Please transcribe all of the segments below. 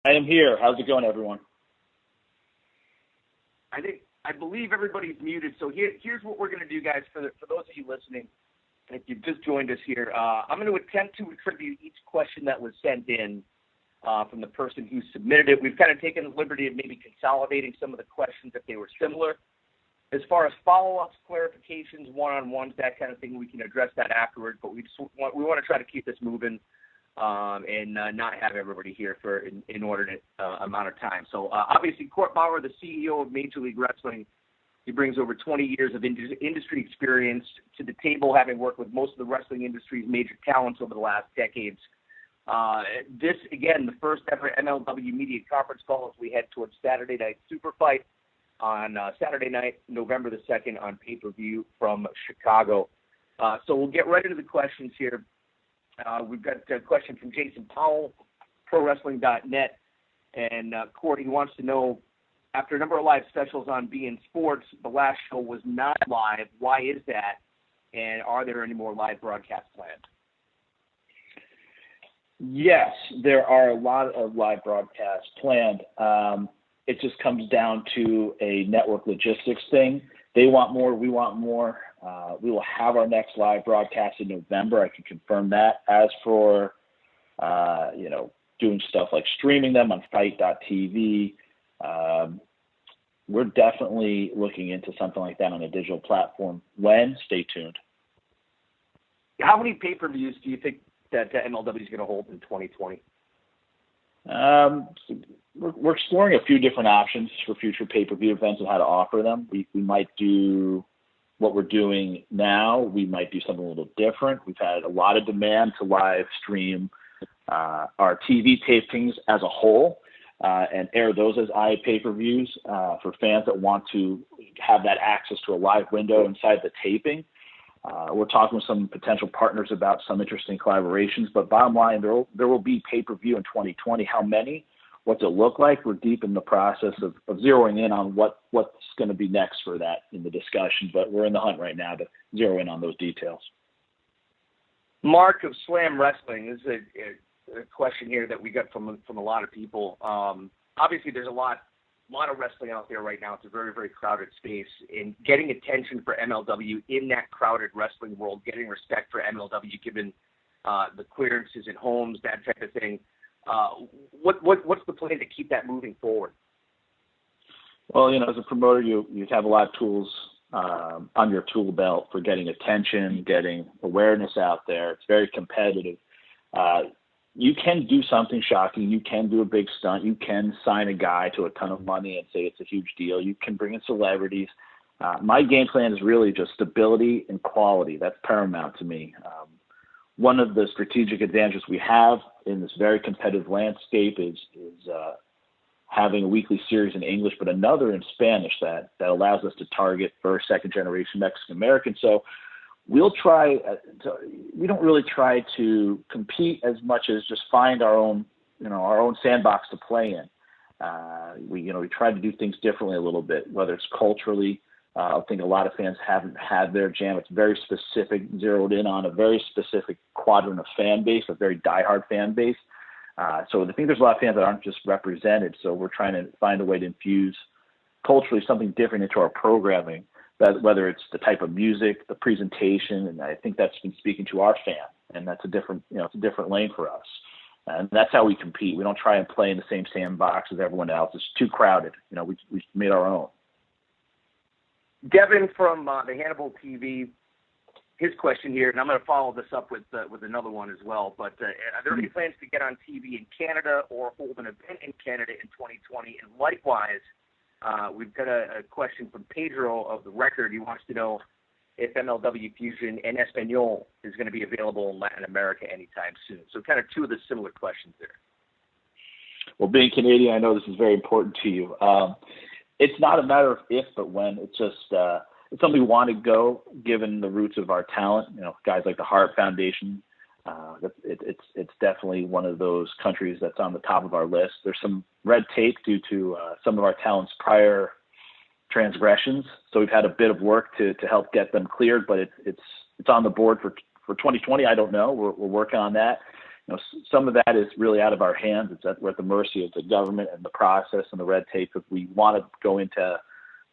I am here. How's it going, everyone? I believe everybody's muted. So here's what we're going to do, guys. For those of you listening, if you've just joined us here, I'm going to attempt to attribute each question that was sent in from the person who submitted it. We've kind of taken the liberty of maybe consolidating some of the questions if they were similar. As far as follow-ups, clarifications, one-on-ones, that kind of thing, we can address that afterwards. But we want to try to keep this moving and not have everybody here for an inordinate amount of time. So obviously, Court Bauer, the CEO of Major League Wrestling, he brings over 20 years of industry experience to the table, having worked with most of the wrestling industry's major talents over the last decades. This, again, the first ever MLW media conference call as we head towards Saturday Night Super Fight on Saturday night, November the 2nd on pay-per-view from Chicago. So we'll get right into the questions here. We've got a question from Jason Powell, ProWrestling.net. And Court, he wants to know, after a number of live specials on beIN Sports, the last show was not live. Why is that? And are there any more live broadcasts planned? Yes, there are a lot of live broadcasts planned. It just comes down to a network logistics thing. They want more, we want more. We will have our next live broadcast in November. I can confirm that. As for, doing stuff like streaming them on Fight.tv, we're definitely looking into something like that on a digital platform. When? Stay tuned. How many pay-per-views do you think that MLW is going to hold in 2020? We're exploring a few different options for future pay-per-view events and how to offer them. We might do what we're doing now. We might do something a little different. We've had a lot of demand to live stream our TV tapings as a whole and air those as pay-per-views for fans that want to have that access to a live window inside the taping. We're talking with some potential partners about some interesting collaborations, but bottom line, there will be pay-per-view in 2020. How many? What's it look like? We're deep in the process of zeroing in on what's going to be next for that in the discussion, but we're in the hunt right now to zero in on those details. Mark of Slam Wrestling, this is a question here that we got from a lot of people. Obviously, there's a lot of wrestling out there right now. It's a very, very crowded space. And getting attention for MLW in that crowded wrestling world, getting respect for MLW given the clearances in homes, that type of thing. What's the plan to keep that moving forward? Well, as a promoter, you have a lot of tools on your tool belt for getting attention, getting awareness out there. It's very competitive. You can do something shocking. You can do a big stunt. You can sign a guy to a ton of money and say it's a huge deal. You can bring in celebrities. My game plan is really just stability and quality. That's paramount to me. One of the strategic advantages we have in this very competitive landscape is having a weekly series in English, but another in Spanish that allows us to target first, second generation Mexican Americans. So we'll try. We don't really try to compete as much as just find our own sandbox to play in. We try to do things differently a little bit, whether it's culturally. I think a lot of fans haven't had their jam. It's very specific, zeroed in on a very specific quadrant of fan base, a very diehard fan base. So I think there's a lot of fans that aren't just represented. So we're trying to find a way to infuse culturally something different into our programming, whether it's the type of music, the presentation, and I think that's been speaking to our fan, and that's a different lane for us. And that's how we compete. We don't try and play in the same sandbox as everyone else. It's too crowded. We made our own. Devin from the Hannibal TV, his question here, and I'm going to follow this up with another one as well, but are there any plans to get on TV in Canada or hold an event in Canada in 2020? And likewise, we've got a question from Pedro of The Record. He wants to know if MLW Fusion en Espanol is going to be available in Latin America anytime soon. So kind of two of the similar questions there. Well, being Canadian, I know this is very important to you. It's not a matter of if, but when. It's just it's something we want to go, given the roots of our talent. Guys like the Hart Foundation. It's definitely one of those countries that's on the top of our list. There's some red tape due to some of our talent's prior transgressions, so we've had a bit of work to help get them cleared. But it's on the board for 2020. I don't know. We're working on that. some of that is really out of our hands. We're at the mercy of the government and the process and the red tape. If we want to go into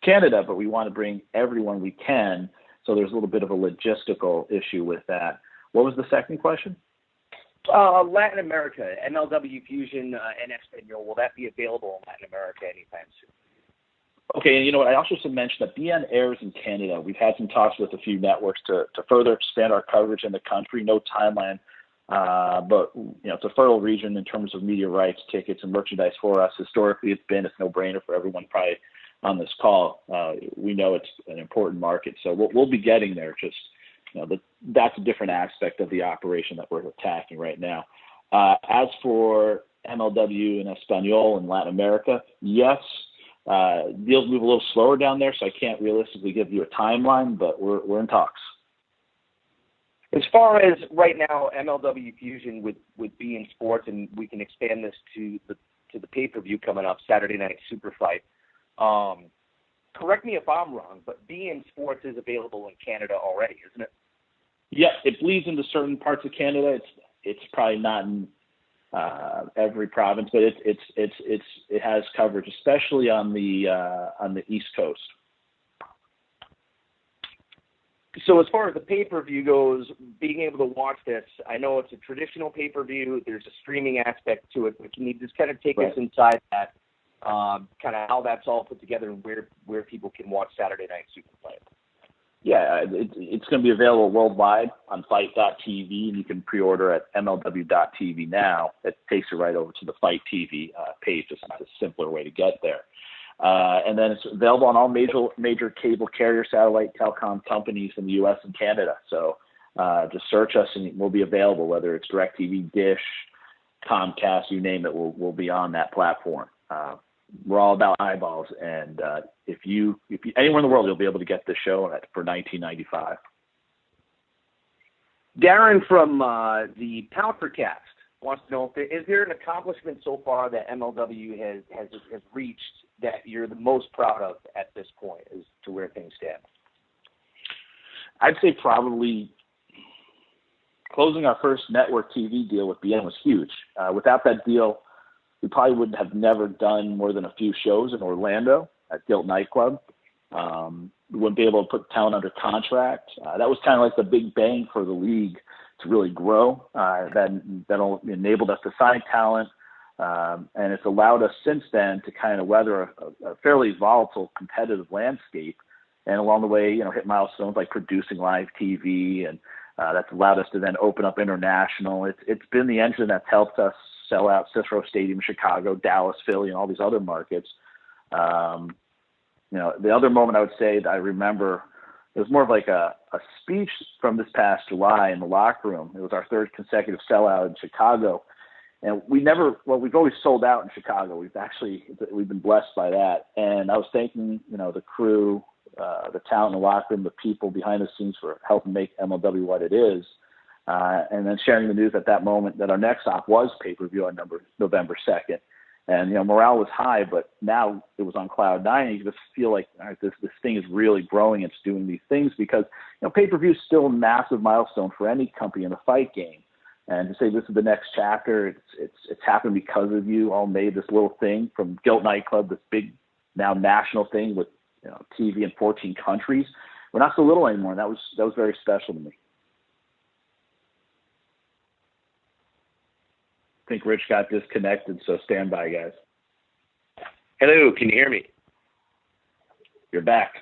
Canada, but we want to bring everyone we can, so there's a little bit of a logistical issue with that. What was the second question? Latin America, MLW Fusion and Espanol, will that be available in Latin America anytime soon? Okay, and you know what? I also should mention that BN airs in Canada. We've had some talks with a few networks to further expand our coverage in the country. No timeline, but it's a fertile region in terms of media rights, tickets, and merchandise for us. Historically, it's a no-brainer for everyone probably on this call. We know it's an important market, so we'll be getting there. Just that's a different aspect of the operation that we're attacking right now. As for MLW and Espanol in Latin America, yes, deals move a little slower down there, so I can't realistically give you a timeline, but we're in talks. As far as right now, MLW Fusion with beIN Sports, and we can expand this to the pay-per-view coming up, Saturday Night Super Fight. Correct me if I'm wrong, but beIN Sports is available in Canada already, isn't it? Yeah, it bleeds into certain parts of Canada. It's probably not in every province, but it has coverage, especially on the East Coast. So as far as the pay-per-view goes, being able to watch this, I know it's a traditional pay-per-view. There's a streaming aspect to it, but can you just kind of take us inside that, kind of how that's all put together and where people can watch Saturday Night Super Fight? Yeah, it's going to be available worldwide on Fight.tv, and you can pre-order at MLW.tv now. It takes you right over to the Fight TV page. It's a simpler way to get there. And then it's available on all major cable carrier satellite telecom companies in the U.S. and Canada. So just search us, and we'll be available, whether it's DirecTV, Dish, Comcast, you name it, we'll be on that platform. We're all about eyeballs, and if you anywhere in the world, you'll be able to get the show for $19.95. Darren from the Powercast wants to know, is there an accomplishment so far that MLW has reached that you're the most proud of at this point as to where things stand? I'd say probably closing our first network TV deal with BN was huge. Without that deal, we probably would have never done more than a few shows in Orlando at Gilt Nightclub. We wouldn't be able to put talent under contract. That was kind of like the big bang for the league to really grow. That enabled us to sign talent, and it's allowed us since then to kind of weather a fairly volatile competitive landscape. And along the way, hit milestones like producing live TV, and that's allowed us to then open up international. It's been the engine that's helped us sell out Cicero Stadium, Chicago, Dallas, Philly, and all these other markets. The other moment I would say that I remember, it was more of like a speech from this past July in the locker room. It was our third consecutive sellout in Chicago. And we've always sold out in Chicago. We've been blessed by that. And I was thanking, the crew, the talent in the locker room, the people behind the scenes for helping make MLW what it is. And then sharing the news at that moment that our next op was pay-per-view on November 2nd. And, morale was high, but now it was on cloud nine. And you just feel like, all right, this thing is really growing. It's doing these things because, pay-per-view is still a massive milestone for any company in the fight game. And to say this is the next chapter, it's happened because of you. All made this little thing from Gilt Nightclub, this big now national thing with TV in 14 countries. We're not so little anymore. And that was very special to me. I think Rich got disconnected, so stand by, guys. Hello, can you hear me? You're back.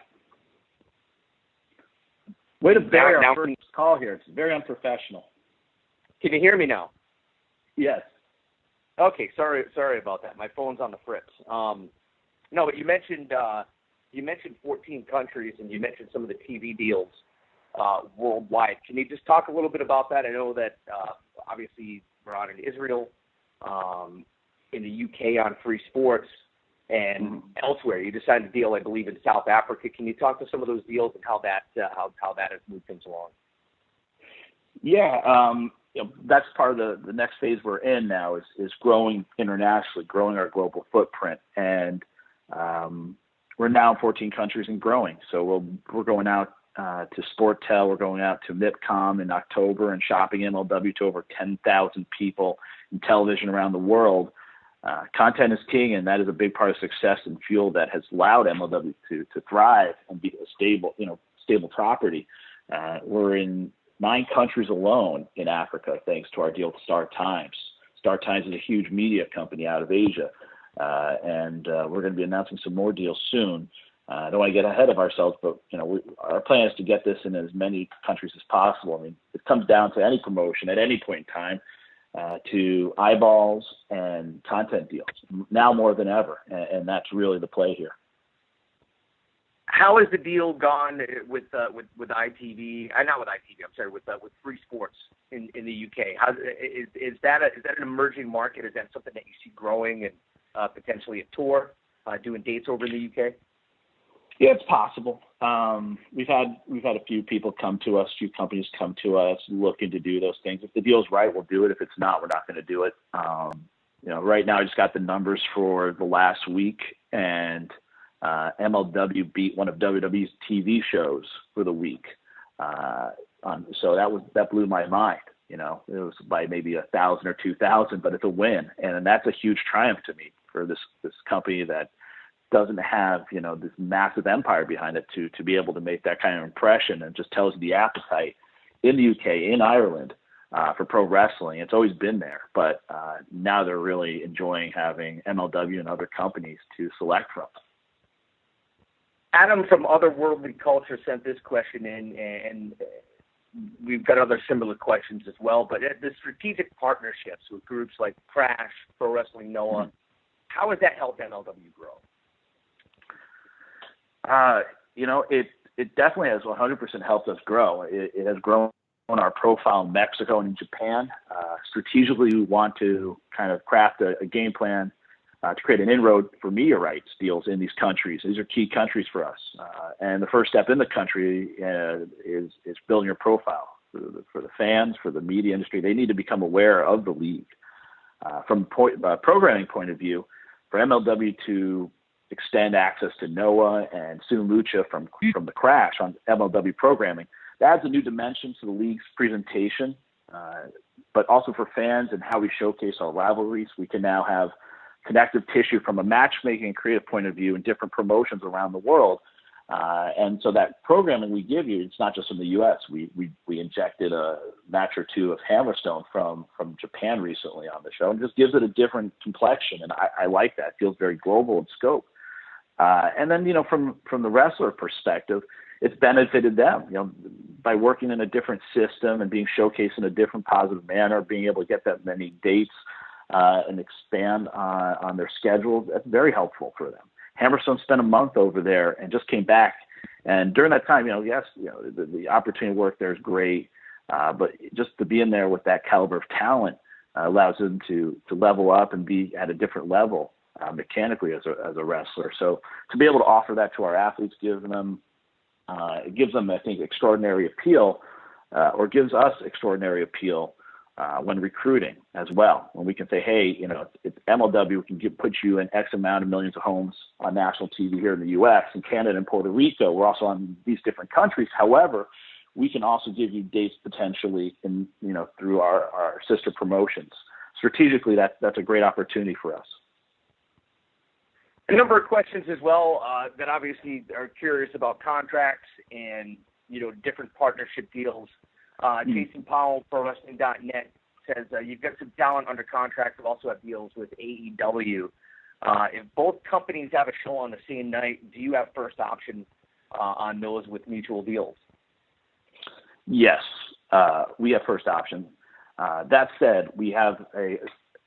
Way to bury our first call here. It's very unprofessional. Can you hear me now? Yes. Okay, sorry about that. My phone's on the fritz. No, but you mentioned 14 countries, and you mentioned some of the TV deals worldwide. Can you just talk a little bit about that? I know that obviously we're on in Israel, in the UK on Free Sports, and elsewhere. You just signed a deal, I believe, in South Africa. Can you talk to some of those deals and how that has moved things along? Yeah, that's part of the next phase we're in now is growing internationally, growing our global footprint, and we're now in 14 countries and growing. So we're going out to Sportel. We're going out to MIPCOM in October and shopping MLW to over 10,000 people in television around the world. Content is king, and that is a big part of success and fuel that has allowed MLW to thrive and be a stable property. We're in 9 countries alone in Africa, thanks to our deal with Star Times. Star Times is a huge media company out of Asia, and we're going to be announcing some more deals soon. I don't want to get ahead of ourselves, but our plan is to get this in as many countries as possible. I mean, it comes down to any promotion at any point in time to eyeballs and content deals, now more than ever, and that's really the play here. How has the deal gone with ITV? Not with ITV. I'm sorry, with Free Sports in the UK. Is that an emerging market? Is that something that you see growing and potentially a tour, doing dates over in the UK? Yeah, it's possible. We've had a few people come to us, few companies come to us looking to do those things. If the deal's right, we'll do it. If it's not, we're not going to do it. Right now I just got the numbers for the last week, and MLW beat one of WWE's TV shows for the week. So that blew my mind. It was by maybe 1,000 or 2,000, but it's a win, and that's a huge triumph to me for this company that doesn't have this massive empire behind it to be able to make that kind of impression, and just tells you the appetite in the UK, in Ireland, for pro wrestling. It's always been there, but now they're really enjoying having MLW and other companies to select from. Adam from Otherworldly Culture sent this question in, and we've got other similar questions as well. But the strategic partnerships with groups like Crash, Pro Wrestling Noah, how has that helped MLW grow? It definitely has 100% helped us grow. It has grown our profile in Mexico and in Japan. Strategically, we want to kind of craft a game plan to create an inroad for media rights deals in these countries. These are key countries for us. And the first step in the country is building your profile for the fans, for the media industry. They need to become aware of the league. From a programming point of view, for MLW to extend access to Noah and soon Lucha from the Crash on MLW programming, that adds a new dimension to the league's presentation, but also for fans and how we showcase our rivalries. We can now have connective tissue from a matchmaking and creative point of view in different promotions around the world. And so that programming we give you, it's not just from the U.S. We injected a match or two of Hammerstone from Japan recently on the show, and just gives it a different complexion. And I like that. It feels very global in scope. And then, from the wrestler perspective, it's benefited them, by working in a different system and being showcased in a different positive manner, being able to get that many dates and expand on their schedule. That's very helpful for them. Hammerstone spent a month over there and just came back. And during that time, the opportunity to work there is great, but just to be in there with that caliber of talent allows them to level up and be at a different level mechanically as a wrestler. So to be able to offer that to our athletes gives them, I think, extraordinary appeal, or gives us extraordinary appeal when recruiting as well. When we can say, hey, it's MLW, we can put you in X amount of millions of homes on national TV here in the U.S. and Canada and Puerto Rico. We're also on these different countries. However, we can also give you dates potentially in, through our sister promotions. Strategically, that's a great opportunity for us. A number of questions as well that obviously are curious about contracts and, different partnership deals. Jason Powell, ProWrestling.net, says you've got some talent under contract. You also have deals with AEW. If both companies have a show on the same night, do you have first option on those with mutual deals? Yes, we have first option. That said, we have a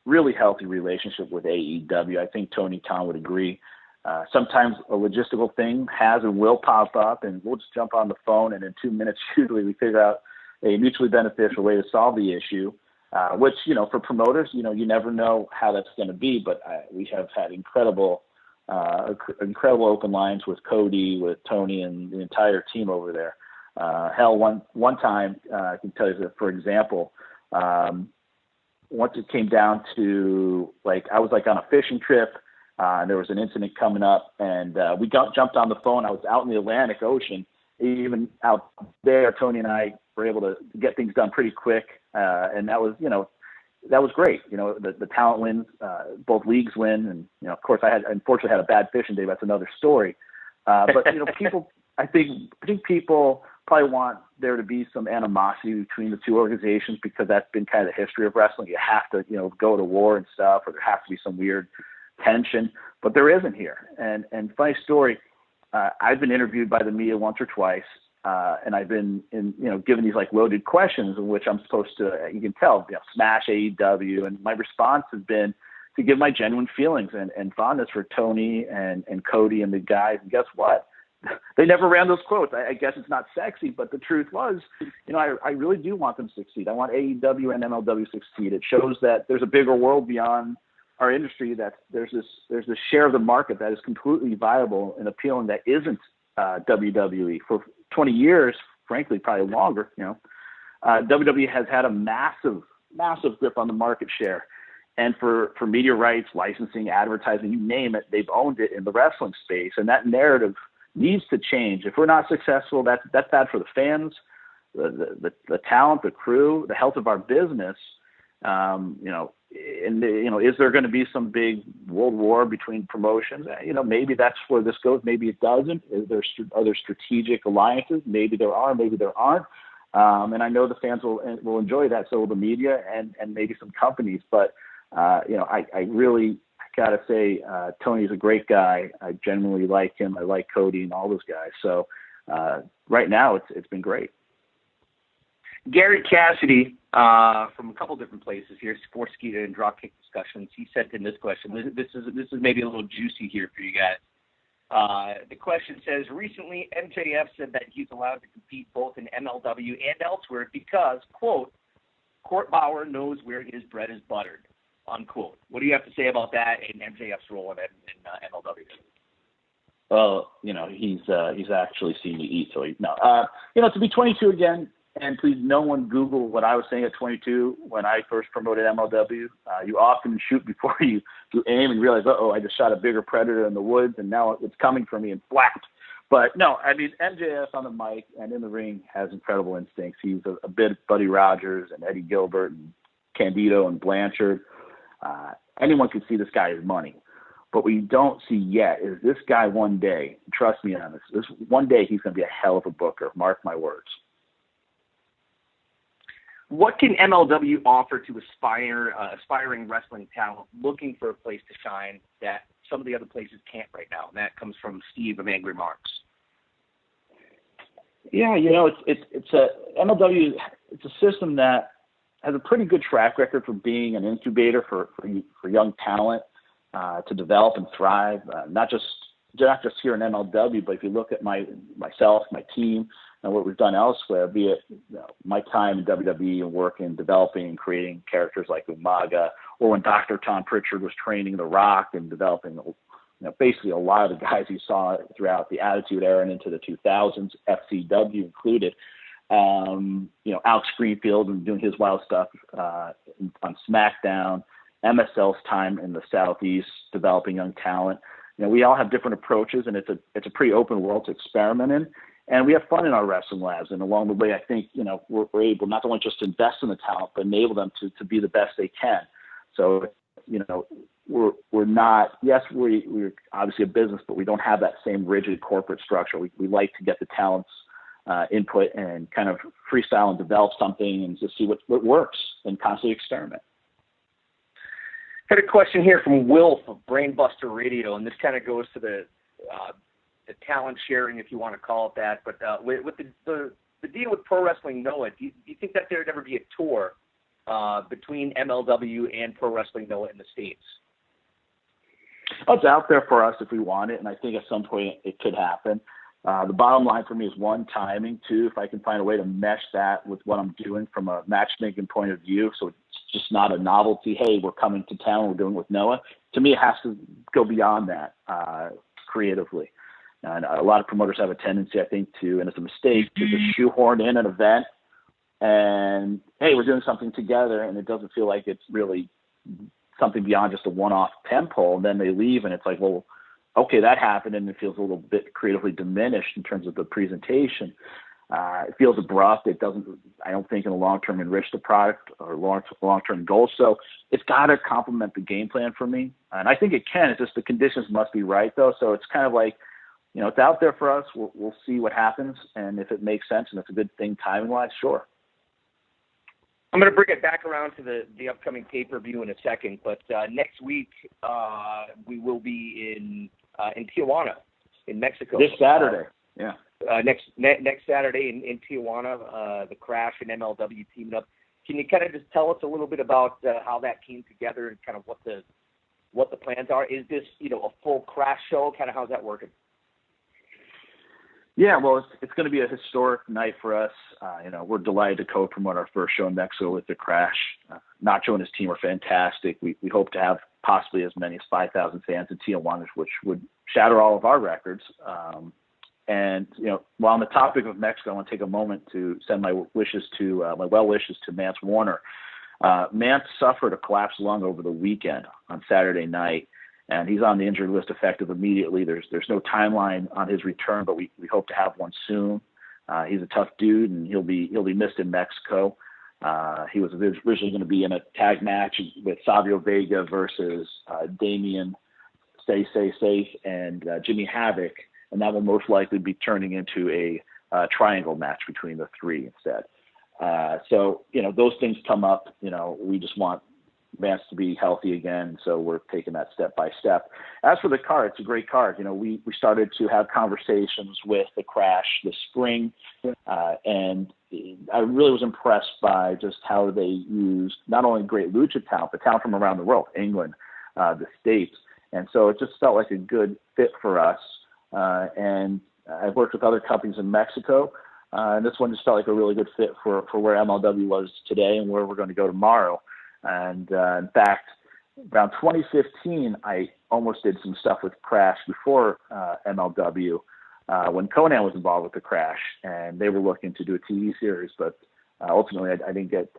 really healthy relationship with AEW. I think Tony Khan would agree. Sometimes a logistical thing has and will pop up, and we'll just jump on the phone, and in 2 minutes, usually we figure out a mutually beneficial way to solve the issue, which, for promoters, you never know how that's going to be, but we have had incredible open lines with Cody, with Tony, and the entire team over there. Hell, one time, I can tell you that, for example, once it came down to, I was on a fishing trip, and there was an incident coming up, and we jumped on the phone. I was out in the Atlantic Ocean, even out there, Tony and I were able to get things done pretty quick. And that was, that was great. The talent wins, both leagues win. And, of course, I unfortunately had a bad fishing day. That's another story. But, people, I think people probably want there to be some animosity between the two organizations, because that's been kind of the history of wrestling. You have to, go to war and stuff, or there has to be some weird tension, but there isn't here. And funny story, I've been interviewed by the media once or twice, and I've been given these like loaded questions in which I'm supposed to, you can tell, smash AEW. And my response has been to give my genuine feelings and fondness for Tony and Cody and the guys. And guess what? They never ran those quotes. I guess it's not sexy, but the truth was, I really do want them to succeed. I want AEW and MLW to succeed. It shows that there's a bigger world beyond our industry, that there's this share of the market that is completely viable and appealing that isn't WWE. For 20 years, frankly, probably longer, WWE has had a massive grip on the market share. And for media rights, licensing, advertising, you name it, they've owned it in the wrestling space. And that narrative needs to change. If we're not successful, that's bad for the fans, the talent, the crew, the health of our business. Is there going to be some big world war between promotions? Maybe that's where this goes. Maybe it doesn't. Are there strategic alliances? Maybe there are. Maybe there aren't. And I know the fans will enjoy that. So will the media and maybe some companies. But I really gotta say, Tony's a great guy. I genuinely like him. I like Cody and all those guys. So right now, it's been great. Gary Cassidy, from a couple different places here, Sportskeeda and Dropkick Discussions, he sent in this question. This is maybe a little juicy here for you guys. The question says, recently MJF said that he's allowed to compete both in MLW and elsewhere because, quote, Court Bauer knows where his bread is buttered, unquote. What do you have to say about that and MJF's role in MLW? Well, he's actually seen you eat, so to be 22 again. And please, no one Google what I was saying at 22 when I first promoted MLW. You often shoot before you aim and realize, I just shot a bigger predator in the woods, and now it's coming for me and flat. But no, MJF on the mic and in the ring has incredible instincts. He's a bit of Buddy Rogers and Eddie Gilbert and Candido and Blanchard. Anyone can see this guy is money. But what you don't see yet is this guy one day, trust me on this one day he's going to be a hell of a booker. Mark my words. What can MLW offer to aspiring wrestling talent looking for a place to shine that some of the other places can't right now? And that comes from Steve of Angry Marks. Yeah, it's MLW. It's a system that has a pretty good track record for being an incubator for young talent to develop and thrive. Not just here in MLW, but if you look at myself, my team, and what we've done elsewhere, be it my time in WWE and working, developing and creating characters like Umaga, or when Dr. Tom Pritchard was training The Rock and developing basically a lot of the guys you saw throughout the Attitude Era and into the 2000s, FCW included. Alex Greenfield and doing his wild stuff on SmackDown, MSL's time in the Southeast, developing young talent. We all have different approaches, and it's a pretty open world to experiment in. And we have fun in our wrestling labs. And along the way, I think, we're able not only just to invest in the talent, but enable them to be the best they can. So, we're not, yes, we're obviously a business, but we don't have that same rigid corporate structure. We like to get the talent's input and kind of freestyle and develop something and just see what works and constantly experiment. Had a question here from Will of Brainbuster Radio, and this kind of goes to the talent sharing, if you want to call it that. But with the deal with Pro Wrestling Noah, do you think that there would ever be a tour between MLW and Pro Wrestling Noah in the States? It's out there for us if we want it, and I think at some point it could happen. The bottom line for me is, one, timing. Two, if I can find a way to mesh that with what I'm doing from a matchmaking point of view, so it's just not a novelty, hey, we're coming to town, we're doing it with Noah. To me, it has to go beyond that creatively. And a lot of promoters have a tendency, I think, and it's a mistake, to just shoehorn in an event and, hey, we're doing something together, and it doesn't feel like it's really something beyond just a one-off tentpole. And then they leave, and it's like, well, okay, that happened, and it feels a little bit creatively diminished in terms of the presentation. It feels abrupt. It doesn't, I don't think, in the long term enrich the product or long term goals. So it's got to complement the game plan for me, and I think it can. It's just the conditions must be right, though. So it's kind of like, it's out there for us. We'll see what happens, and if it makes sense and it's a good thing timing wise, sure. I'm going to bring it back around to the upcoming pay-per-view in a second, but next week we will be in Tijuana, in Mexico. This Saturday, yeah. Next Saturday in Tijuana, the Crash and MLW teaming up. Can you kind of just tell us a little bit about how that came together and kind of what the plans are? Is this a full Crash show? Kind of how's that working? Yeah, well, it's going to be a historic night for us. We're delighted to co-promote our first show in Mexico with the Crash. Nacho and his team are fantastic. We hope to have possibly as many as 5,000 fans in Tijuana, which would shatter all of our records. And while on the topic of Mexico, I want to take a moment to send my well wishes to Mance Warner. Mance suffered a collapsed lung over the weekend on Saturday night, and he's on the injured list effective immediately. There's no timeline on his return, but we hope to have one soon. He's a tough dude, and he'll be missed in Mexico. He was originally going to be in a tag match with Savio Vega versus Damian Stay Safe and Jimmy Havoc, and that will most likely be turning into a triangle match between the three instead. So those things come up. We just want Vance to be healthy again, so we're taking that step by step. As for the card, it's a great card. We started to have conversations with the Crash this spring, and I really was impressed by just how they used not only great lucha talent, but talent from around the world, England, the States, and so it just felt like a good fit for us. And I've worked with other companies in Mexico, and this one just felt like a really good fit for where MLW was today and where we're going to go tomorrow. And in fact, around 2015, I almost did some stuff with Crash before MLW when Conan was involved with the Crash, and they were looking to do a TV series, but ultimately I didn't get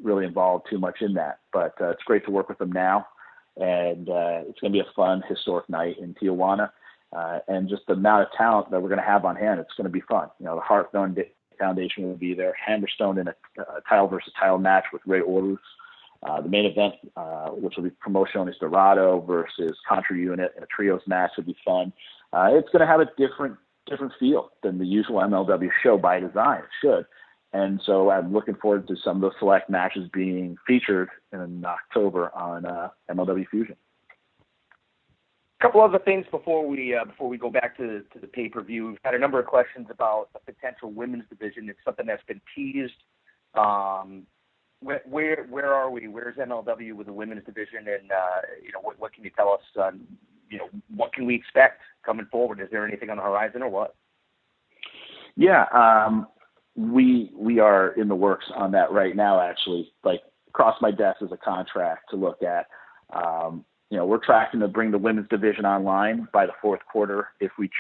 really involved too much in that. But it's great to work with them now, and it's going to be a fun, historic night in Tijuana. And just the amount of talent that we're going to have on hand, it's going to be fun. The Hart Foundation will be there, Hammerstone in a title versus title match with Ray Orus. The main event, which will be Promociones Dorado versus Contra Unit in a trios match, will be fun. It's going to have a different feel than the usual MLW show by design. It should. And so I'm looking forward to some of those select matches being featured in October on MLW Fusion. A couple other things before we go back to the pay-per-view. We've had a number of questions about a potential women's division. It's something that's been teased. Where are we? Where's MLW with the women's division? And what can you tell us? What can we expect coming forward? Is there anything on the horizon or what? Yeah, we are in the works on that right now. Actually, like across my desk is a contract to look at. We're tracking to bring the women's division online by the fourth quarter if we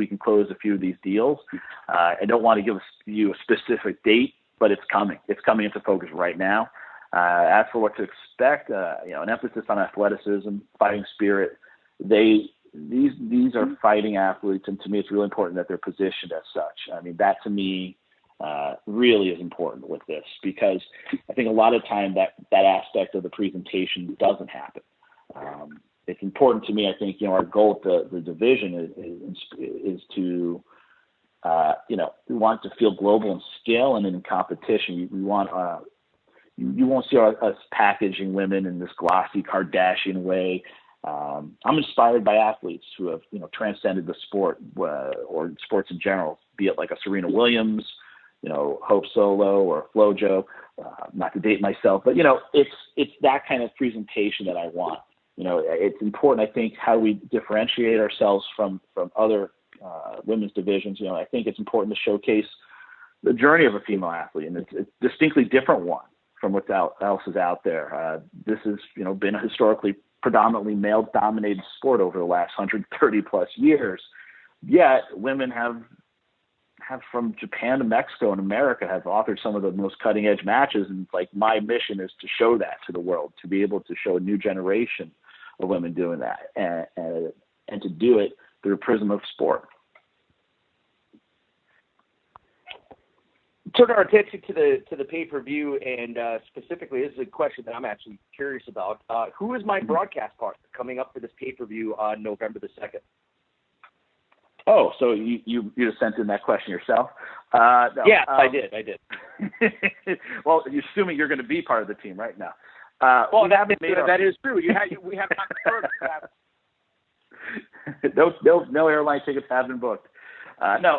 can close a few of these deals. I don't want to give you a specific date, but it's coming. It's coming into focus right now. As for what to expect, an emphasis on athleticism, fighting spirit. These are fighting athletes, and to me, it's really important that they're positioned as such. I mean, that to me really is important with this, because I think a lot of time that aspect of the presentation doesn't happen. It's important to me. I think our goal at the division is to we want to feel global in scale and in competition. We want you won't see us packaging women in this glossy Kardashian way. I'm inspired by athletes who have transcended the sport or sports in general, be it like a Serena Williams, Hope Solo or FloJo. Not to date myself, but it's that kind of presentation that I want. It's important, I think, how we differentiate ourselves from other women's divisions. I think it's important to showcase the journey of a female athlete, and it's a distinctly different one from what else is out there. This has, been a historically predominantly male-dominated sport over the last 130 plus years. Yet women have from Japan to Mexico and America have authored some of the most cutting-edge matches, and like my mission is to show that to the world, to be able to show a new generation of women doing that, and to do it through a prism of sport. Turn our attention to the pay-per-view, and specifically, this is a question that I'm actually curious about. Who is my broadcast partner coming up for this pay-per-view on November the 2nd? Oh, so you just sent in that question yourself? No, yeah, I did. Well, you're assuming you're going to be part of the team right now. Well, that is true. We have not confirmed. No airline tickets have been booked. No,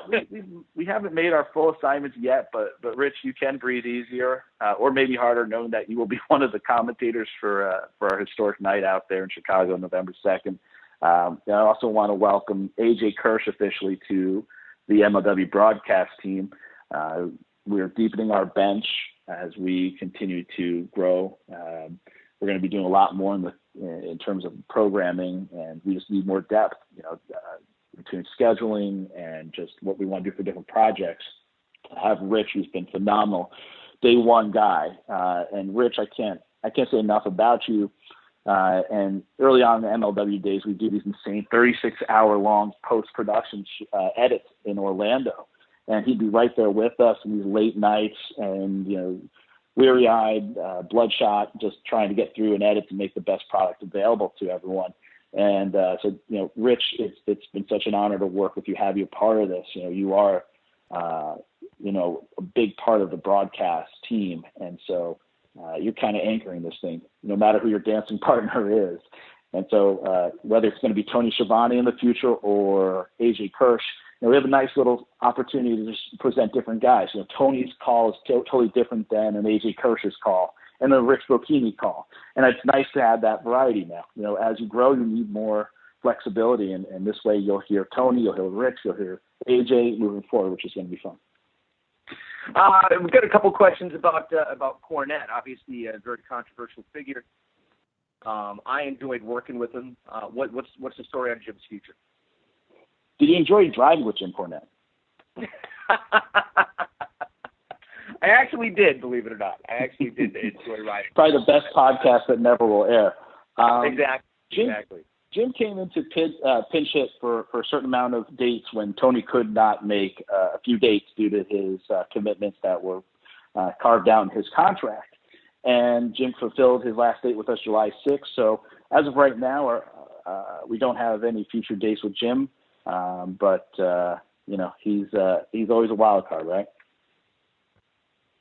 we haven't made our full assignments yet, but Rich, you can breathe easier, or maybe harder, knowing that you will be one of the commentators for our historic night out there in Chicago, November 2nd. I also want to welcome AJ Kirsch officially to the MLW broadcast team. We're deepening our bench as we continue to grow. We're going to be doing a lot more in terms of programming, and we just need more depth, between scheduling and just what we want to do for different projects. I have Rich, who's been phenomenal, day one guy. And Rich, I can't say enough about you. And early on in the MLW days, we do these insane 36-hour-long post-production edits in Orlando. And he'd be right there with us in these late nights and, weary-eyed, bloodshot, just trying to get through an edit to make the best product available to everyone. And so, Rich, it's been such an honor to work with you, have you a part of this. You are, a big part of the broadcast team. And so you're kind of anchoring this thing, no matter who your dancing partner is. And so whether it's going to be Tony Schiavone in the future or AJ Kirsch, we have a nice little opportunity to just present different guys. Tony's call is totally different than an AJ Kirsch's call and a Rich Bocchini call. And it's nice to have that variety now. As you grow, you need more flexibility. And this way you'll hear Tony, you'll hear Rich, you'll hear AJ moving forward, which is going to be fun. We've got a couple questions about Cornette, obviously a very controversial figure. I enjoyed working with him. What's the story on Jim's future? Did you enjoy driving with Jim Cornette? I actually did, believe it or not. I actually did enjoy riding. Probably the best podcast that never will air. Exactly. Jim came into pinch hit for a certain amount of dates when Tony could not make a few dates due to his commitments that were carved out in his contract. And Jim fulfilled his last date with us July 6th. So as of right now, we don't have any future dates with Jim. But he's always a wild card, right?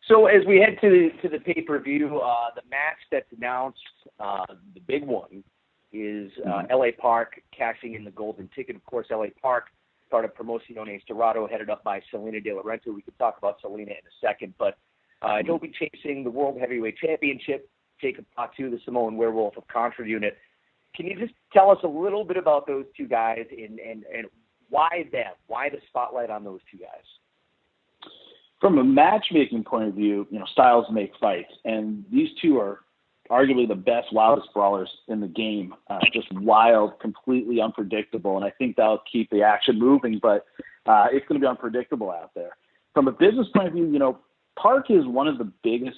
So as we head to the pay-per-view, the match that's announced, the big one, is L.A. Park cashing in the golden ticket. Of course, L.A. Park, part of Promociones Dorado, headed up by Selena De La Renta. We could talk about Selena in a second, but he'll be chasing the World Heavyweight Championship, Jacob Fatu, the Samoan Werewolf of Contra Unit. Can you just tell us a little bit about those two guys and why them? Why the spotlight on those two guys? From a matchmaking point of view, styles make fights, and these two are arguably the best, wildest brawlers in the game. Just wild, completely unpredictable, and I think that'll keep the action moving, but it's going to be unpredictable out there. From a business point of view, Park is one of the biggest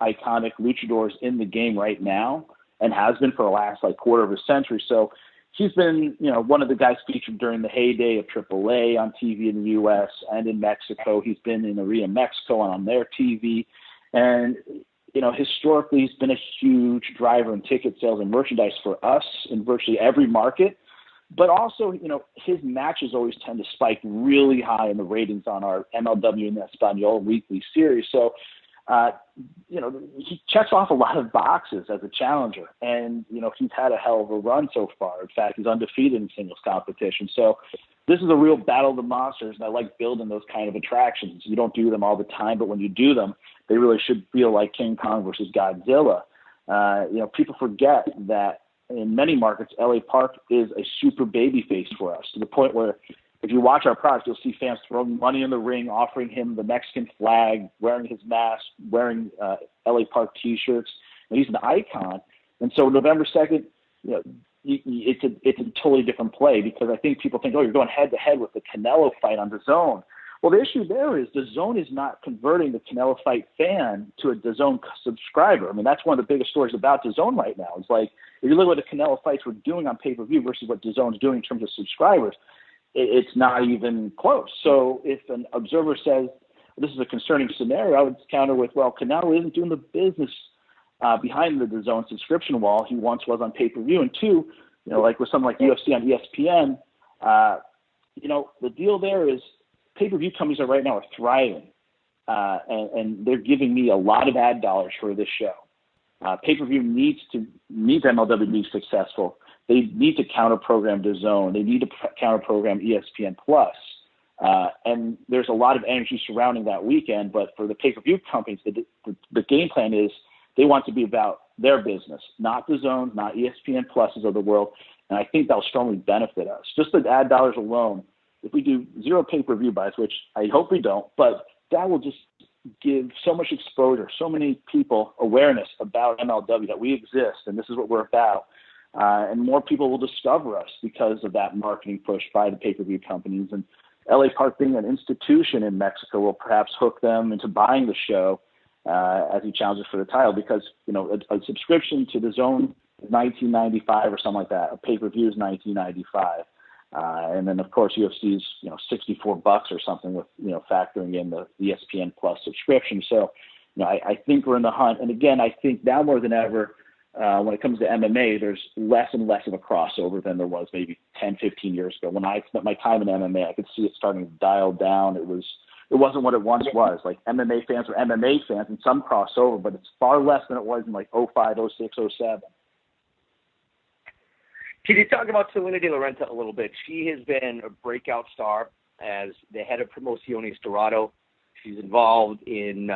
iconic luchadors in the game right now and has been for the last quarter of a century. So he's been, one of the guys featured during the heyday of AAA on TV in the U.S. and in Mexico. He's been in Arena Mexico and on their TV. And, historically, he's been a huge driver in ticket sales and merchandise for us in virtually every market. But also, his matches always tend to spike really high in the ratings on our MLW and Espanol weekly series. So, he checks off a lot of boxes as a challenger, and, he's had a hell of a run so far. In fact, he's undefeated in singles competition. So this is a real battle of the monsters, and I like building those kind of attractions. You don't do them all the time, but when you do them, they really should feel like King Kong versus Godzilla. People forget that in many markets, LA Park is a super baby face for us, to the point where if you watch our product, you'll see fans throwing money in the ring, offering him the Mexican flag, wearing his mask, wearing LA Park T-shirts. And he's an icon. And so November 2nd, it's a totally different play, because I think people think, you're going head-to-head with the Canelo fight on the Zone. Well, the issue there is DAZN is not converting the Canelo fight fan to a DAZN subscriber. I mean, that's one of the biggest stories about DAZN right now. It's like, if you look at what the Canelo fights were doing on pay-per-view versus what DAZN is doing in terms of subscribers, it's not even close. So if an observer says this is a concerning scenario, I would counter with, well, Canelo isn't doing the business behind the DAZN subscription wall he once was on pay-per-view. And two, like with something like UFC on ESPN, the deal there is pay-per-view companies right now are thriving, and they're giving me a lot of ad dollars for this show. Pay-per-view needs MLW to be successful. They need to counter-program DAZN. They need to counter-program ESPN Plus. And there's a lot of energy surrounding that weekend, but for the pay-per-view companies, the game plan is they want to be about their business, not DAZN, not ESPN Pluses of the world, and I think that'll strongly benefit us. Just the ad dollars alone, if we do zero pay-per-view buys, which I hope we don't, but that will just give so much exposure, so many people awareness about MLW, that we exist, and this is what we're about. And more people will discover us because of that marketing push by the pay-per-view companies. And LA Park being an institution in Mexico will perhaps hook them into buying the show as he challenges for the title, because a subscription to DAZN is $19.95 or something like that. A pay-per-view is $19.95. And then, of course, UFC's, $64 or something with, factoring in the ESPN Plus subscription. So, I think we're in the hunt. And again, I think now more than ever, when it comes to MMA, there's less and less of a crossover than there was maybe 10, 15 years ago. When I spent my time in MMA, I could see it starting to dial down. It wasn't what it once was. Like, MMA fans were MMA fans and some crossover, but it's far less than it was in like 05, 06, 07. Can you talk about Salina De La Renta a little bit? She has been a breakout star as the head of Promociones Dorado. She's involved in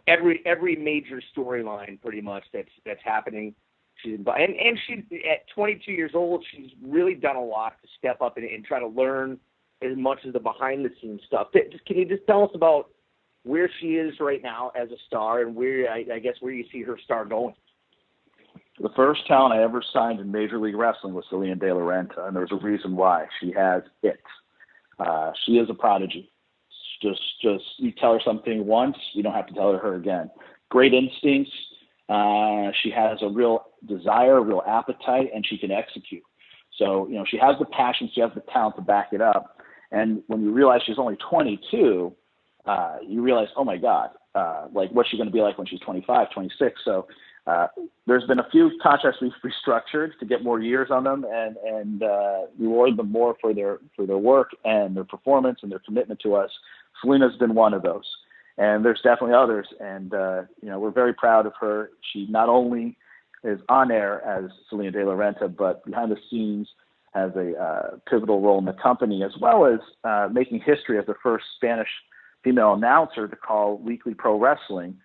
every major storyline pretty much that's happening. She's at 22 years old. She's really done a lot to step up and try to learn as much as the behind the scenes stuff. Can you just tell us about where she is right now as a star and where you see her star going? The first talent I ever signed in Major League Wrestling was Salina De La Renta, and there's a reason why. She has it. She is a prodigy. Just you tell her something once, you don't have to tell her again. Great instincts. She has a real desire, a real appetite, and she can execute. So, she has the passion, she has the talent to back it up. And when you realize she's only 22, you realize, oh my God, what's she going to be like when she's 25, 26? So there's been a few contracts we've restructured to get more years on them and reward them more for their work and their performance and their commitment to us. Salina's been one of those, and there's definitely others. And we're very proud of her. She not only is on air as Salina De La Renta, but behind the scenes has a pivotal role in the company, as well as making history as the first Spanish female announcer to call weekly pro wrestling.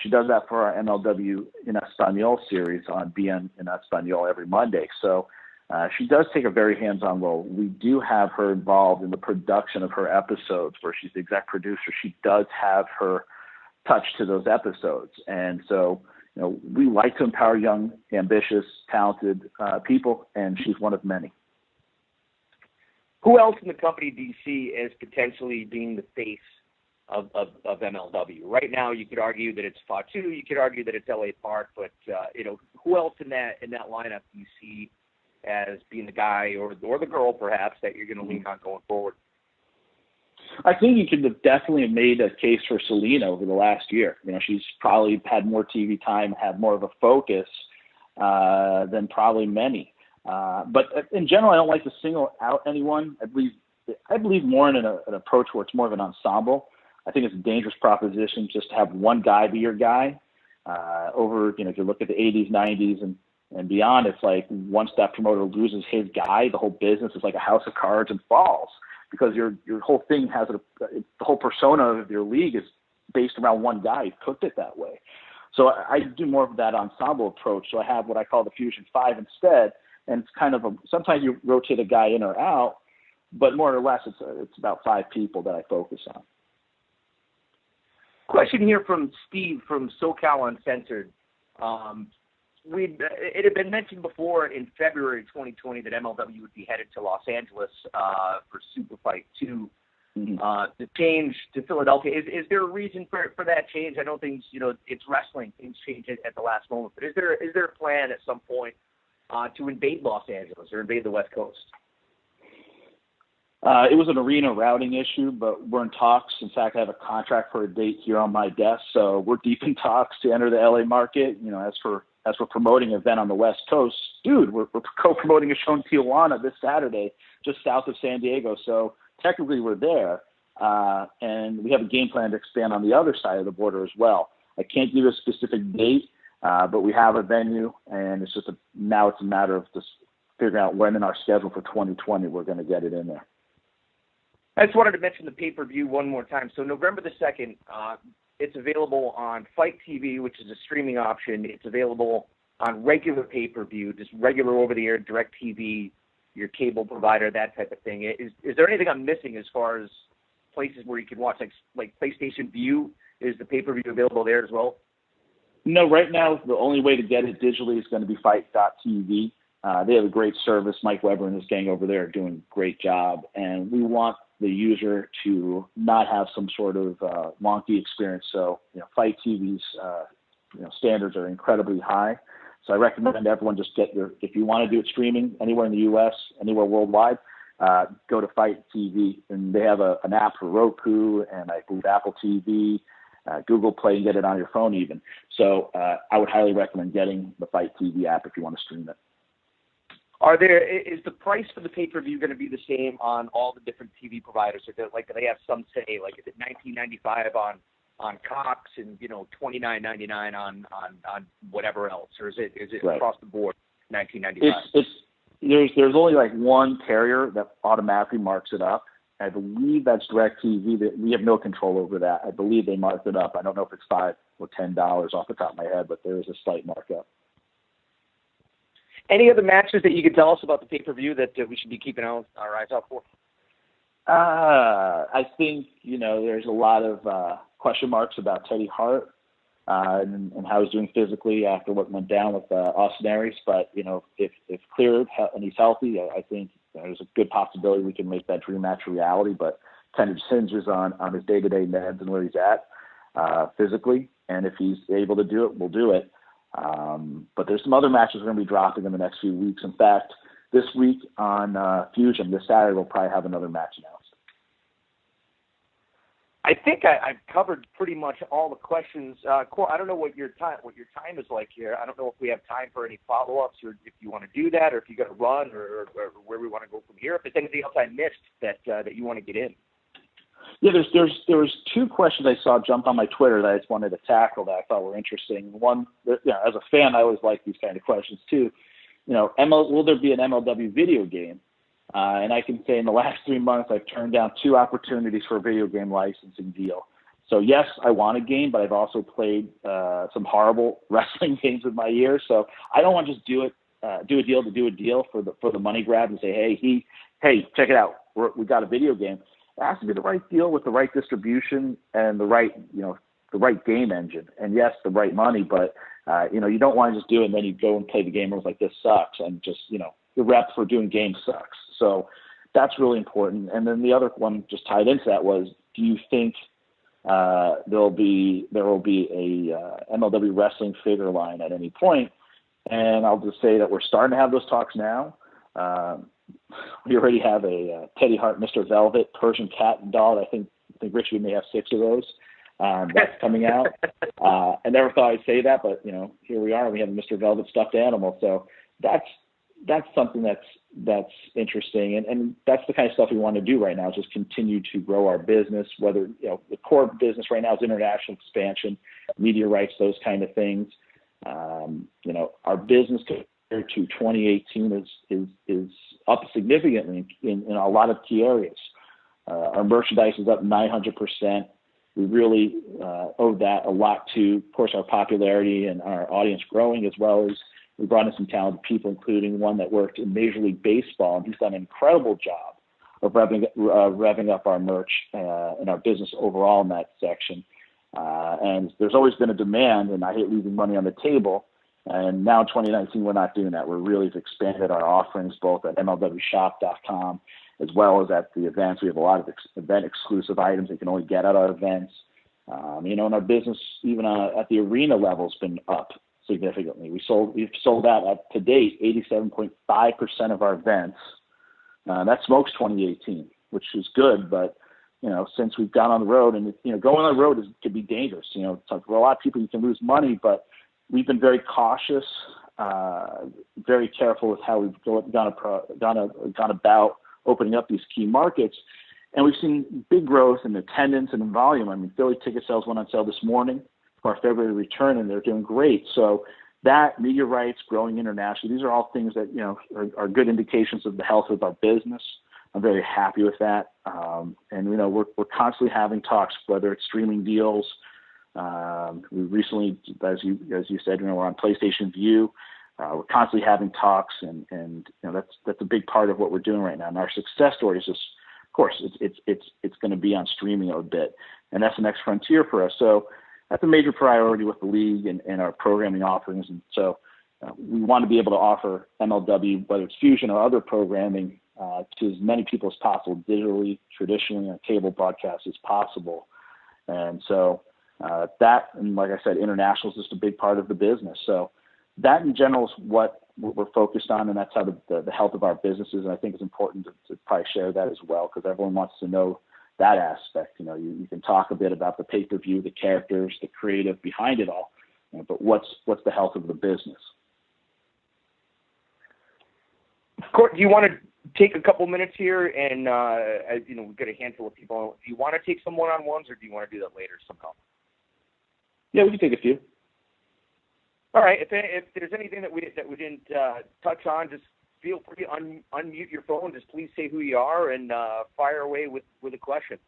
She does that for our MLW in Espanol series on BN in Espanol every Monday. So she does take a very hands-on role. We do have her involved in the production of her episodes, where she's the exec producer. She does have her touch to those episodes. And so, we like to empower young, ambitious, talented people, and she's one of many. Who else in the company do you see as potentially being the face of MLW? Right now, you could argue that it's Fatu, you could argue that it's LA Park, but who else in that lineup do you see as being the guy or the girl perhaps that you're going to lean on going forward? I think you could have definitely made a case for Salina over the last year. She's probably had more TV time, had more of a focus than probably many. But in general, I don't like to single out anyone. I believe more in an approach where it's more of an ensemble. I think it's a dangerous proposition just to have one guy be your guy. If you look at the 80s, 90s, and beyond, it's like once that promoter loses his guy, the whole business is like a house of cards and falls, because your whole thing has the whole persona of your league is based around one guy. You've cooked it that way. So I do more of that ensemble approach. So I have what I call the Fusion 5 instead, and it's kind of sometimes you rotate a guy in or out, but more or less it's about 5 people that I focus on. Question here from Steve from SoCal Uncensored. It had been mentioned before in February 2020 that MLW would be headed to Los Angeles for Super Fight 2. the change to Philadelphia. Is there a reason for that change? I know things, it's wrestling. Things change at the last moment. But is there a plan at some point to invade Los Angeles or invade the West Coast? It was an arena routing issue, but we're in talks. In fact, I have a contract for a date here on my desk, so we're deep in talks to enter the LA market. As for promoting an event on the West Coast, dude, we're co-promoting a show in Tijuana this Saturday, just south of San Diego. So technically we're there, and we have a game plan to expand on the other side of the border as well. I can't give you a specific date, but we have a venue, and now it's a matter of just figuring out when in our schedule for 2020 we're going to get it in there. I just wanted to mention the pay-per-view one more time. So November the 2nd, it's available on Fight TV, which is a streaming option. It's available on regular pay-per-view, just regular over-the-air, direct TV, your cable provider, that type of thing. Is there anything I'm missing as far as places where you can watch, like PlayStation View? Is the pay-per-view available there as well? No, right now the only way to get it digitally is going to be Fight.tv. They have a great service. Mike Weber and his gang over there are doing a great job, and we want the user to not have some sort of wonky experience. So, Fight TV's standards are incredibly high. So I recommend everyone just if you want to do it streaming anywhere in the U.S., anywhere worldwide, go to Fight TV, and they have an app for Roku and I believe Apple TV, Google Play, and get it on your phone even. So I would highly recommend getting the Fight TV app if you want to stream it. Is the price for the pay-per-view going to be the same on all the different TV providers? Or do they have some say, like, is it $19.95 on Cox and $29.99 on whatever else, or is it right across the board $19.95? There's only like one carrier that automatically marks it up. I believe that's DirecTV. That we have no control over that. I believe they marked it up. I don't know if it's $5 or $10 off the top of my head, but there is a slight markup. Any other matches that you could tell us about the pay-per-view that we should be keeping our eyes out for? I think, there's a lot of question marks about Teddy Hart and how he's doing physically after what went down with Austin Aries. But, if cleared and he's healthy, I think there's a good possibility we can make that dream match a reality. But kind of hinges on his day-to-day meds and where he's at physically. And if he's able to do it, we'll do it. But there's some other matches we're going to be dropping in the next few weeks. In fact, this week on Fusion, this Saturday, we'll probably have another match announced. I think I've covered pretty much all the questions. Cor, I don't know what your time is like here. I don't know if we have time for any follow-ups, or if you want to do that, or if you got to run, or where we want to go from here. If there's anything else I missed that you want to get in. Yeah, there was two questions I saw jump on my Twitter that I just wanted to tackle that I thought were interesting. One, as a fan, I always like these kind of questions too. Will there be an MLW video game? And I can say in the last 3 months, I've turned down 2 opportunities for a video game licensing deal. So yes, I want a game, but I've also played some horrible wrestling games with my years. So I don't want to just do a deal to do a deal for the money grab and say, hey, check it out, we got a video game. It has to be the right deal with the right distribution and the right game engine. And yes, the right money, but you don't want to just do it and then you go and play the game and it's like, this sucks, and just the rep for doing games sucks. So that's really important. And then the other one just tied into that was, do you think there will be a MLW wrestling figure line at any point? And I'll just say that we're starting to have those talks now. We already have a Teddy Hart Mr. Velvet Persian cat doll. I think Richie may have 6 of those. That's coming out. I never thought I'd say that, but here we are. We have a Mr. Velvet stuffed animal. So that's something that's interesting, and that's the kind of stuff we want to do right now. Is just continue to grow our business. Whether the core business right now is international expansion, media rights, those kind of things. Our business compared to 2018 is up significantly in a lot of key areas. Our merchandise is up 900%. We really owe that a lot to, of course, our popularity and our audience growing, as well as we brought in some talented people, including one that worked in Major League Baseball, and he's done an incredible job of revving up our merch and our business overall in that section. And there's always been a demand, and I hate leaving money on the table. And now in 2019, we're not doing that. We're really expanded our offerings both at MLWshop.com as well as at the events. We have a lot of event exclusive items that you can only get at our events. And our business, even at the arena level, has been up significantly. We've sold out at, to date, 87.5% of our events. That smokes 2018, which is good, but since we've gone on the road, and going on the road can be dangerous. For a lot of people, you can lose money, but we've been very cautious, very careful with how we've gone about opening up these key markets, and we've seen big growth in attendance and in volume. I mean, Philly ticket sales went on sale this morning for our February return, and they're doing great. So that, media rights, growing internationally, these are all things that are good indications of the health of our business. I'm very happy with that, and we're constantly having talks, whether it's streaming deals. We recently, as you said, we're on PlayStation View. We're constantly having talks, and that's a big part of what we're doing right now. And our success story is just, of course, it's going to be on streaming a bit, and that's the next frontier for us. So that's a major priority with the league and our programming offerings. And so we want to be able to offer MLW, whether it's Fusion or other programming, to as many people as possible, digitally, traditionally, on cable broadcast as possible. And so that, and like I said, international is just a big part of the business. So that in general is what we're focused on, and that's how the health of our business is. And I think it's important to probably share that as well, because everyone wants to know that aspect. You can talk a bit about the pay-per-view, the characters, the creative behind it all, but what's the health of the business? Court, do you want to take a couple minutes here, and we've got a handful of people. Do you want to take some one-on-ones, or do you want to do that later somehow? Yeah, we can take a few. All right. If there's anything that we didn't touch on, just feel free to unmute your phone. Just please say who you are and fire away with a question.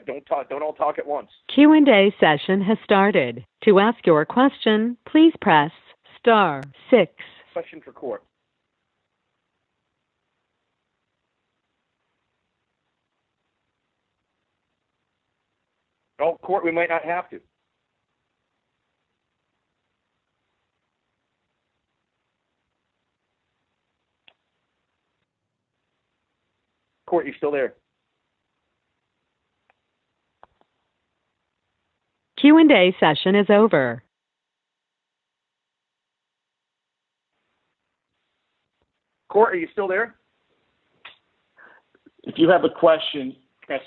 Don't all talk at once. Q&A session has started. To ask your question, please press *6. Question for Court. Oh, Court, we might not have to. Court, you still there? Q&A session is over. Court, are you still there? If you have a question, press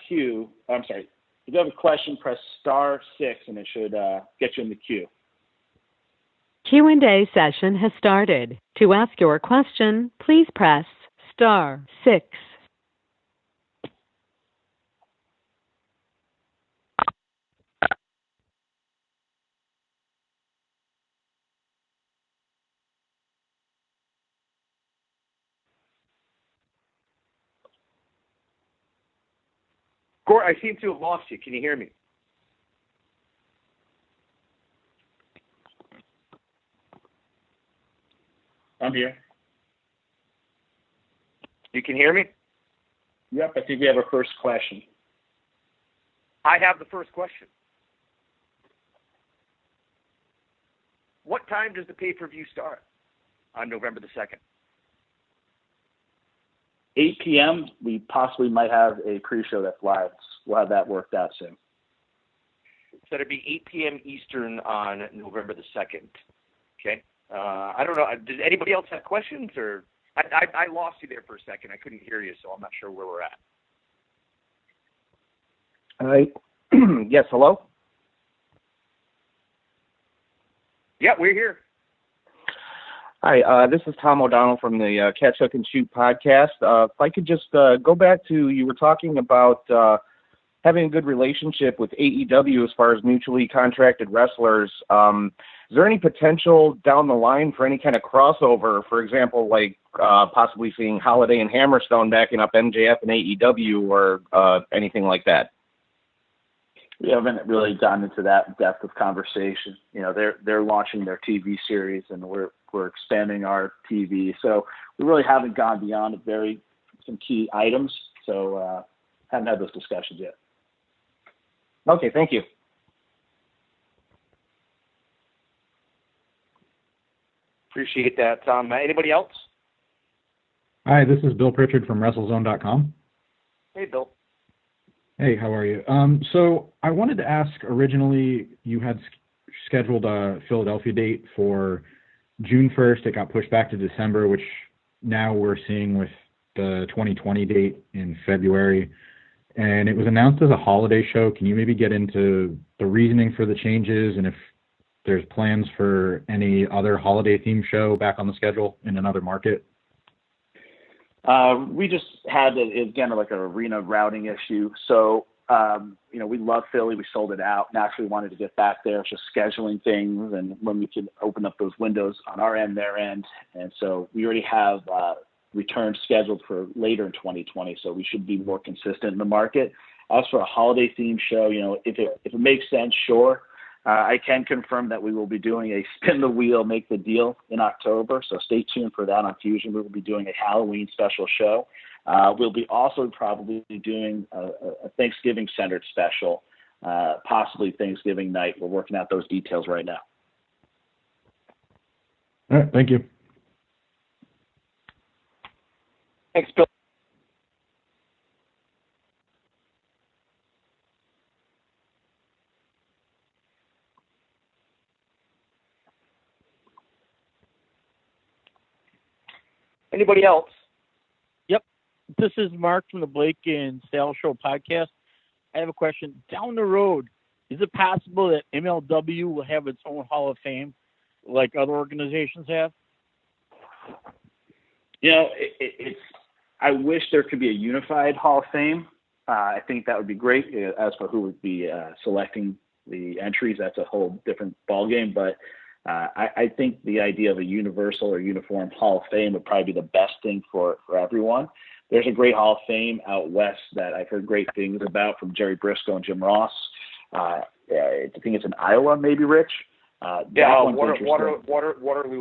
*Q. I'm sorry. If you have a question, press *6, and it should get you in the queue. Q&A session has started. To ask your question, please press *6. Court, I seem to have lost you. Can you hear me? I'm here. You can hear me? Yep, I think we have our first question. I have the first question. What time does the pay-per-view start on November the 2nd? 8 p.m. We possibly might have a pre-show that's live. We'll have that worked out soon. So it'd be 8 p.m. Eastern on November the 2nd. Okay. I don't know. Does anybody else have questions? Or I lost you there for a second. I couldn't hear you, so I'm not sure where we're at. All right. Yes, hello? Yeah, we're here. Hi, this is Tom O'Donnell from the Catch, Hook, and Shoot podcast. If I could just go back to, you were talking about having a good relationship with AEW as far as mutually contracted wrestlers. Is there any potential down the line for any kind of crossover, for example, like possibly seeing Holiday and Hammerstone backing up MJF and AEW or anything like that? We haven't really gotten into that depth of conversation. They're launching their TV series, and we're expanding our TV. So we really haven't gone beyond some key items. So haven't had those discussions yet. Okay, thank you. Appreciate that, Tom. Anybody else? Hi, this is Bill Pritchard from WrestleZone.com. Hey, Bill. Hey, how are you? So I wanted to ask, originally you had scheduled a Philadelphia date for June 1st. It got pushed back to December, which now we're seeing with the 2020 date in February. And it was announced as a holiday show. Can you maybe get into the reasoning for the changes and if there's plans for any other holiday-themed show back on the schedule in another market? We just had, again, like an arena routing issue. So, we love Philly. We sold it out. Naturally wanted to get back there. It's just scheduling things and when we could open up those windows on our end, their end. And so we already have returns scheduled for later in 2020. So we should be more consistent in the market. As for a holiday themed show, if it makes sense, sure. I can confirm that we will be doing a spin the wheel, make the deal in October. So stay tuned for that on Fusion. We will be doing a Halloween special show. We'll be also probably doing a Thanksgiving centered special, possibly Thanksgiving night. We're working out those details right now. All right. Thank you. Thanks, Bill. Anybody else? Yep. This is Mark from the Blake and Sal Show podcast. I have a question. Down the road, is it possible that MLW will have its own Hall of Fame like other organizations have? I wish there could be a unified Hall of Fame. I think that would be great. As for who would be selecting the entries, that's a whole different ballgame. But I think the idea of a universal or uniform Hall of Fame would probably be the best thing for everyone. There's a great Hall of Fame out west that I've heard great things about from Jerry Briscoe and Jim Ross. I think it's in Iowa, maybe, Rich. Waterloo,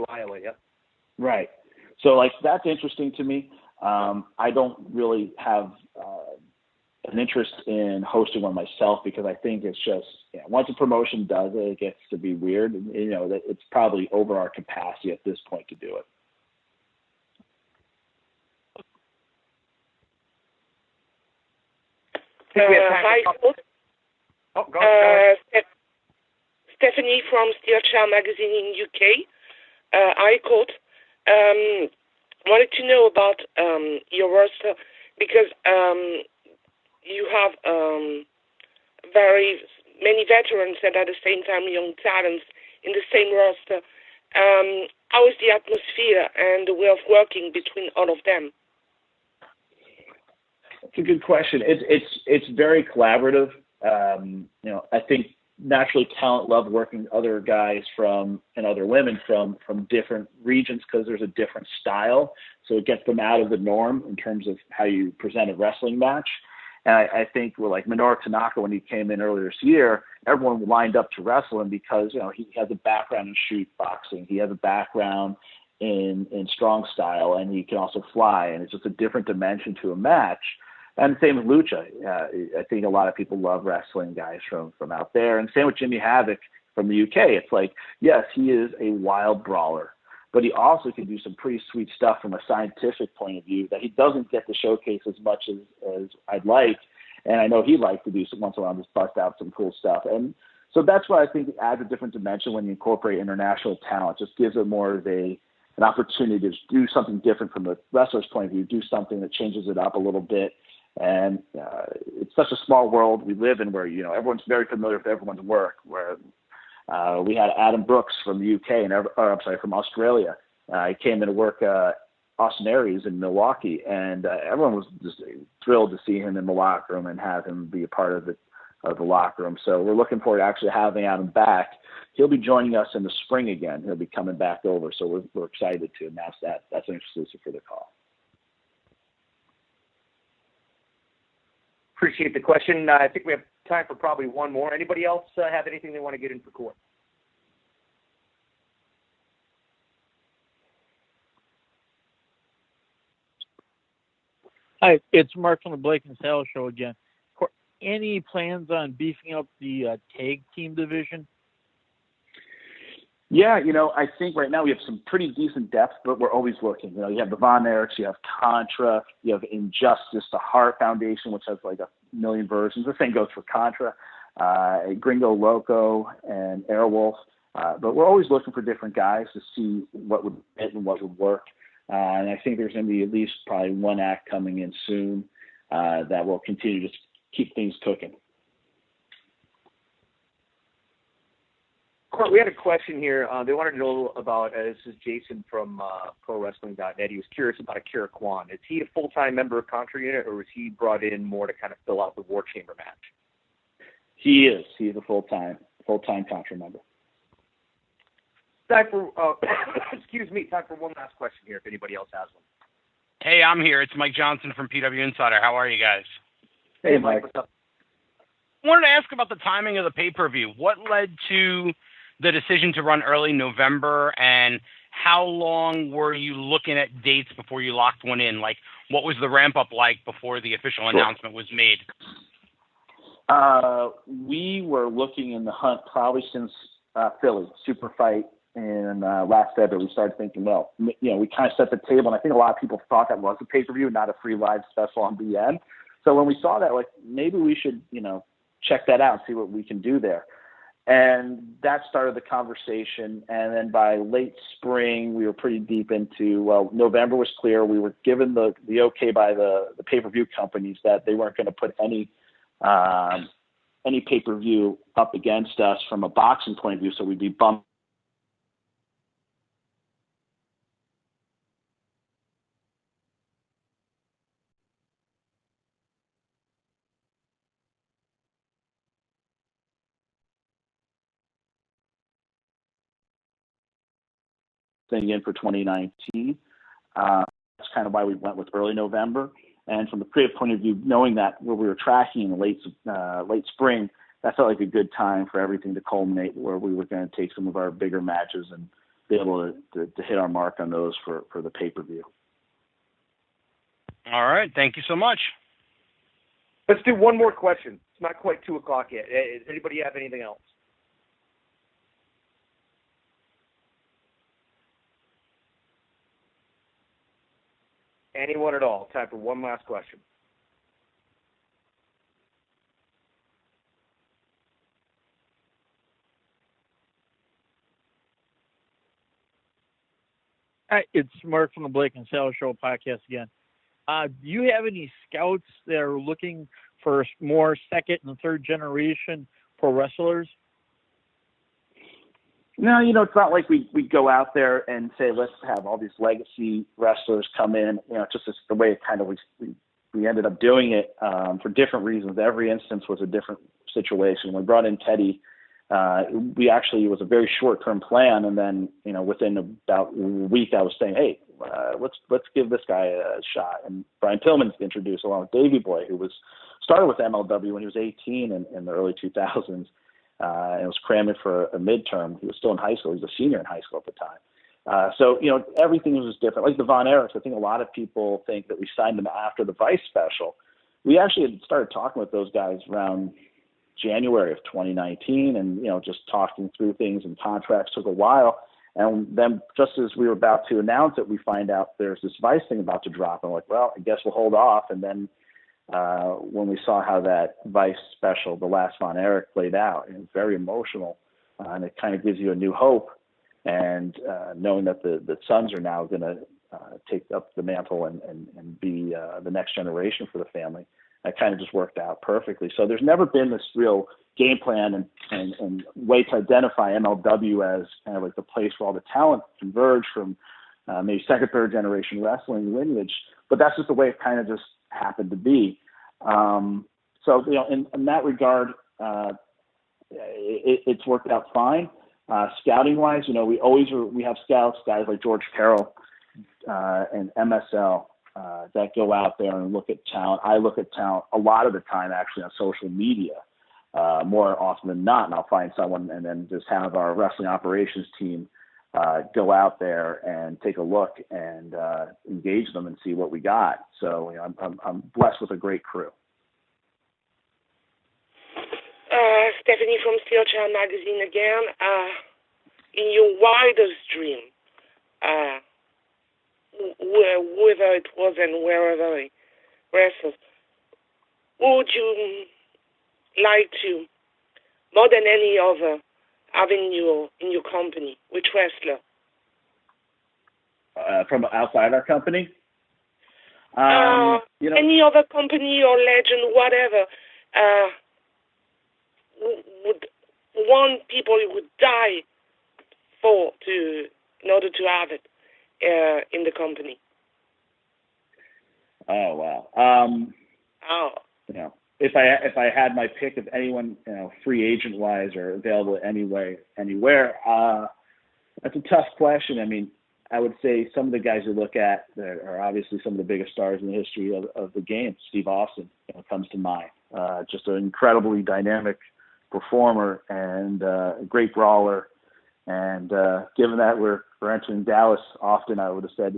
Iowa, yeah. Right. So, that's interesting to me. I don't really have an interest in hosting one myself because I think it's just, once a promotion does it, it gets to be weird. And, that it's probably over our capacity at this point to do it. Hi, folks. Go ahead. Stephanie from Steelchair Magazine in UK. I called. Wanted to know about your roster because you have very many veterans and at the same time young talents in the same roster. How is the atmosphere and the way of working between all of them? It's a good question. It's very collaborative. I think naturally talent love working with other guys and other women from different regions because there's a different style. So it gets them out of the norm in terms of how you present a wrestling match. And I think like Minoru Tanaka, when he came in earlier this year, everyone lined up to wrestle him because, he has a background in shoot boxing. He has a background in strong style, and he can also fly. And it's just a different dimension to a match. And same with Lucha. I think a lot of people love wrestling guys from out there. And same with Jimmy Havoc from the UK. It's like, yes, he is a wild brawler, but he also can do some pretty sweet stuff from a scientific point of view that he doesn't get to showcase as much as I'd like. And I know he'd like to do some once in a while, just bust out some cool stuff. And so that's why I think it adds a different dimension when you incorporate international talent. Just gives it more of an opportunity to do something different from the wrestler's point of view, do something that changes it up a little bit. And it's such a small world we live in where, everyone's very familiar with everyone's work, where we had Adam Brooks from the UK from Australia. He came in to work Austin Aries in Milwaukee, and everyone was just thrilled to see him in the locker room and have him be a part of the locker room. So we're looking forward to actually having Adam back. He'll be joining us in the spring again. He'll be coming back over. So we're excited to announce that. That's an exclusive for the call. Appreciate the question. I think we have time for probably one more. Anybody else have anything they want to get in for court? Hi, it's Mark from the Blake and Sal Show again. Any plans on beefing up the tag team division? Yeah, I think right now we have some pretty decent depth, but we're always looking. You have the Von Erichs, you have Contra, you have Injustice, the Heart Foundation, which has like a million versions. The same goes for Contra, Gringo Loco, and Airwolf. But we're always looking for different guys to see what would fit and what would work. And I think there's going to be at least probably one act coming in soon that will continue to just keep things cooking. We had a question here. They wanted to know about, this is Jason from ProWrestling.net. He was curious about Akira Kwan. Is he a full-time member of Contra Unit, or was he brought in more to kind of fill out the War Chamber match? He is. He's a full-time Contra member. Time for, time for one last question here, if anybody else has one. Hey, I'm here. It's Mike Johnson from PW Insider. How are you guys? Hey, Mike. What's up? I wanted to ask about the timing of the pay-per-view. What led to the decision to run early November, and how long were you looking at dates before you locked one in? Like, what was the ramp-up like before the official announcement was made? We were looking in the hunt probably since Philly, Super Fight in last February. We started thinking, well, we kind of set the table, and I think a lot of people thought that was a pay-per-view, not a free live special on BN. So when we saw that, like, maybe we should, check that out and see what we can do there. And that started the conversation. And then by late spring, we were pretty deep into, November was clear. We were given the okay by the pay-per-view companies that they weren't going to put any pay-per-view up against us from a boxing point of view. So we'd be bumped thing in for 2019. That's kind of why we went with early November. And from the creative point of view, knowing that where we were tracking in the late spring, that felt like a good time for everything to culminate, where we were going to take some of our bigger matches and be able to hit our mark on those for the pay-per-view. All right. Thank you so much. Let's do one more question. It's not quite 2 o'clock yet. Does anybody have anything else? Anyone at all? Time for one last question. Hi, it's Mark from the Blake and Sal Show podcast again. Do you have any scouts that are looking for more second and third generation pro wrestlers? No, it's not like we go out there and say, let's have all these legacy wrestlers come in. Just the way it kind of we ended up doing it for different reasons. Every instance was a different situation. When we brought in Teddy, it was a very short-term plan, and then within about a week, I was saying, hey, let's give this guy a shot. And Brian Pillman's introduced along with Davey Boy, who started with MLW when he was 18 in the early 2000s. And was cramming for a midterm. He was still in high school. He was a senior in high school at the time. So everything was just different. Like the Von Erichs, I think a lot of people think that we signed them after the Vice special. We actually had started talking with those guys around January of 2019, and just talking through things, and contracts took a while. And then just as we were about to announce it, we find out there's this Vice thing about to drop. And we're like, well, I guess we'll hold off. And then when we saw how that Vice special, The Last Von Erich, played out, it was very emotional, and it kind of gives you a new hope. And knowing that the sons are now going to take up the mantle and be the next generation for the family, that kind of just worked out perfectly. So there's never been this real game plan and way to identify MLW as kind of like the place where all the talent converge from maybe second, third generation wrestling lineage. But that's just the way it kind of just happened to be. So in that regard, it's worked out fine. Scouting wise, we have scouts, guys like George Carroll and MSL that go out there and look at talent. I look at talent a lot of the time actually on social media, more often than not, and I'll find someone and then just have our wrestling operations team go out there and take a look and engage them and see what we got. So I'm blessed with a great crew. Stephanie from Steel Child Magazine again. in your wildest dream, whether it was and wherever it wrestled, who would you like to, more than any other, have in your company? Which wrestler? From outside our company? Any other company or legend, whatever, would want people who would die in order to have it in the company. Oh wow. If I had my pick of anyone, free agent wise or available anywhere, that's a tough question. I mean, I would say some of the guys you look at that are obviously some of the biggest stars in the history of the game. Steve Austin comes to mind. Just an incredibly dynamic performer and a great brawler. And given that we're entering Dallas often, I would have said,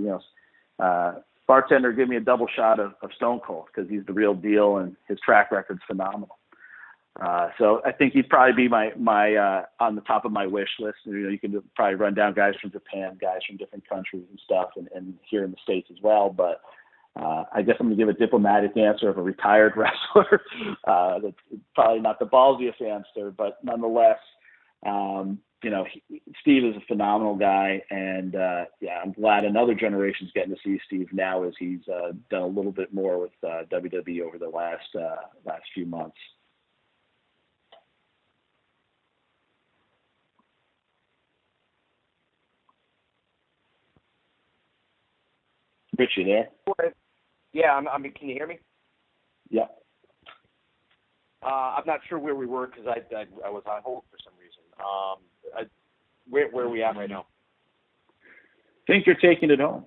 bartender, give me a double shot of Stone Cold because he's the real deal and his track record's phenomenal. So I think he'd probably be my on the top of my wish list. You can probably run down guys from Japan, guys from different countries and stuff, and here in the States as well. But I guess I'm going to give a diplomatic answer of a retired wrestler. That's probably not the ballsiest answer, but nonetheless, Steve is a phenomenal guy, and I'm glad another generation's getting to see Steve now as he's done a little bit more with WWE over the last few months. Rich, you there? Yeah, can you hear me? Yeah. I'm not sure where we were because I was on hold for some reason. Where are we at right now? I think you're taking it home.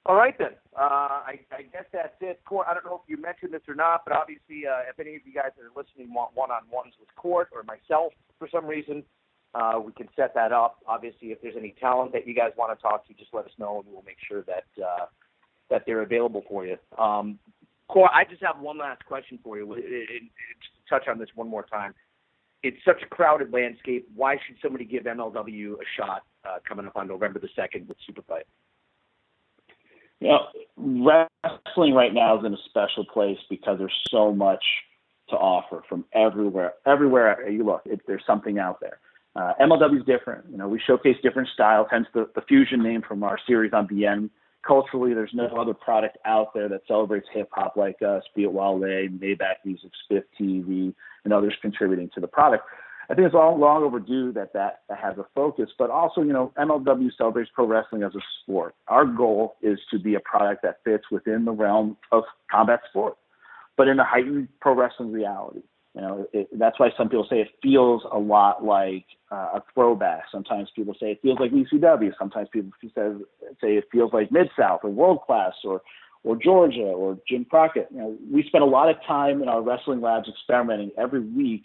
All right, then. I guess that's it. Court, I don't know if you mentioned this or not, but obviously if any of you guys that are listening want one-on-ones with Court or myself for some reason, we can set that up. Obviously, if there's any talent that you guys want to talk to, just let us know, and we'll make sure that they're available for you. Court, I just have one last question for you. Just to touch on this one more time. It's such a crowded landscape. Why should somebody give MLW a shot coming up on November the 2nd with Superfight? Wrestling right now is in a special place because there's so much to offer from everywhere. Everywhere you look, there's something out there. MLW is different. We showcase different styles, hence the Fusion name from our series on BN. Culturally, there's no other product out there that celebrates hip-hop like us, be it Wale, Maybach Music, Spiff TV, and others contributing to the product. I think it's long overdue that has a focus, but also, MLW celebrates pro wrestling as a sport. Our goal is to be a product that fits within the realm of combat sport, but in a heightened pro wrestling reality. That's why some people say it feels a lot like a throwback. Sometimes people say it feels like ECW. Sometimes people say it feels like Mid-South or World Class or Georgia or Jim Crockett. We spend a lot of time in our wrestling labs experimenting every week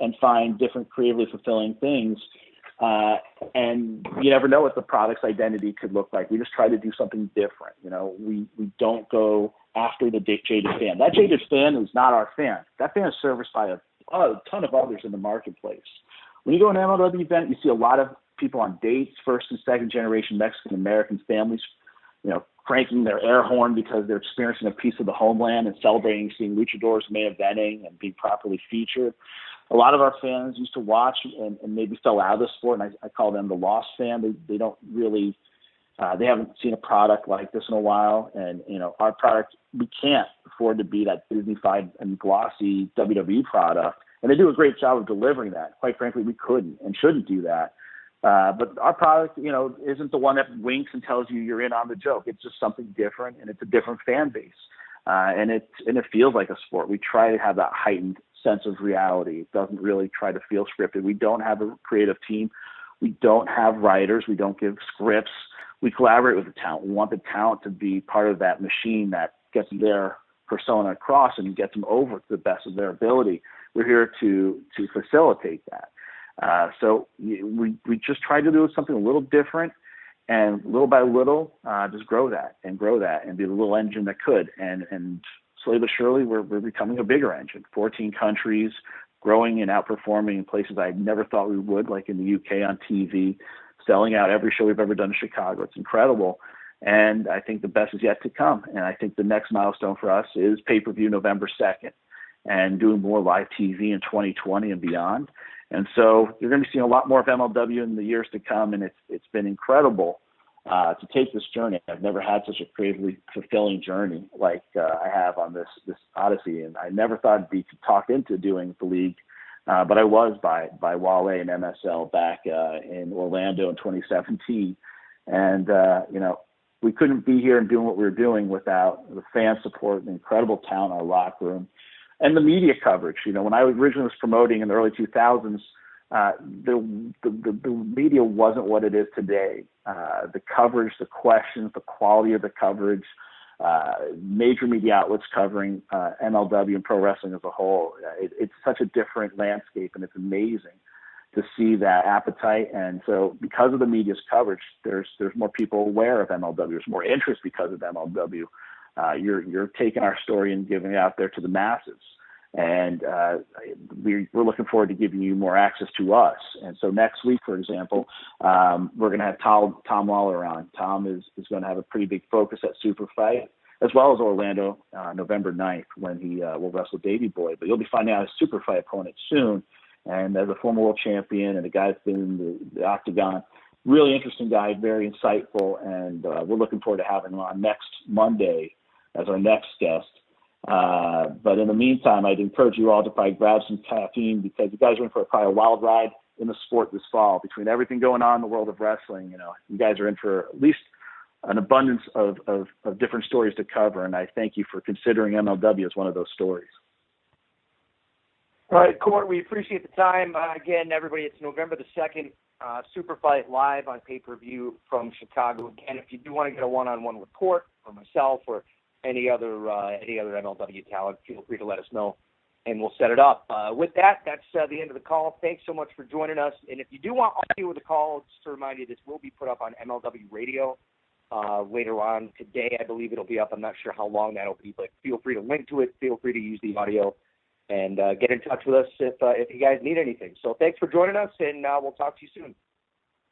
and find different creatively fulfilling things. And you never know what the product's identity could look like. We just try to do something different. We don't go after the jaded fan. That jaded fan is not our fan. That fan is serviced by a ton of others in the marketplace. When you go to an MLW event, you see a lot of people on dates, first and second generation Mexican-American families, cranking their air horn because they're experiencing a piece of the homeland and celebrating seeing luchadors main eventing and being properly featured. A lot of our fans used to watch and maybe fell out of the sport, and I call them the lost fan. They don't really, they haven't seen a product like this in a while. And, our product, we can't afford to be that Disney-fied and glossy WWE product. And they do a great job of delivering that. Quite frankly, we couldn't and shouldn't do that. But our product, isn't the one that winks and tells you you're in on the joke. It's just something different, and it's a different fan base. And it feels like a sport. We try to have that heightened sense of reality. It doesn't really try to feel scripted. We don't have a creative team. We don't have writers. We don't give scripts. We collaborate with the talent. We want the talent to be part of that machine that gets their persona across and gets them over to the best of their ability. We're here to facilitate that. So we just try to do something a little different, and little by little, just grow that and be the little engine that could. And slowly but surely, we're becoming a bigger engine. 14 countries, growing and outperforming in places I never thought we would, like in the UK on TV, selling out every show we've ever done in Chicago. It's incredible. And I think the best is yet to come. And I think the next milestone for us is pay-per-view November 2nd and doing more live TV in 2020 and beyond. And so you're going to be seeing a lot more of MLW in the years to come, and it's been incredible to take this journey. I've never had such a creatively fulfilling journey like I have on this odyssey, and I never thought I'd be talked into doing the league, but I was by Wale and MSL back in Orlando in 2017. And, we couldn't be here and doing what we were doing without the fan support and incredible talent in our locker room. And the media coverage. When I originally was promoting in the early 2000s, the media wasn't what it is today. The coverage, the questions, the quality of the coverage, major media outlets covering MLW and pro wrestling as a whole. It's such a different landscape, and it's amazing to see that appetite. And so because of the media's coverage, there's more people aware of MLW. There's more interest because of MLW. You're taking our story and giving it out there to the masses. And we're looking forward to giving you more access to us. And so next week, for example, we're going to have Tom Lawler on. Tom is going to have a pretty big focus at Super Fight, as well as Orlando, November 9th, when he will wrestle Davey Boy. But you'll be finding out his Super Fight opponent soon. And as a former world champion and a guy that's been in the octagon, really interesting guy, very insightful. And we're looking forward to having him on next Monday as our next guest. But in the meantime, I'd encourage you all to probably grab some caffeine, because you guys are in for probably a wild ride in the sport this fall. Between everything going on in the world of wrestling, you guys are in for at least an abundance of different stories to cover. And I thank you for considering MLW as one of those stories. All right, Court, we appreciate the time. Again, everybody, it's November the 2nd, Super Fight live on pay-per-view from Chicago. Again, if you do want to get a one-on-one with Court or myself or any other MLW talent, feel free to let us know, and we'll set it up. With that, that's the end of the call. Thanks so much for joining us. And if you do want audio of the call, just to remind you, this will be put up on MLW Radio later on today. I believe it'll be up. I'm not sure how long that'll be, but feel free to link to it. Feel free to use the audio. And get in touch with us if you guys need anything. So thanks for joining us, and we'll talk to you soon.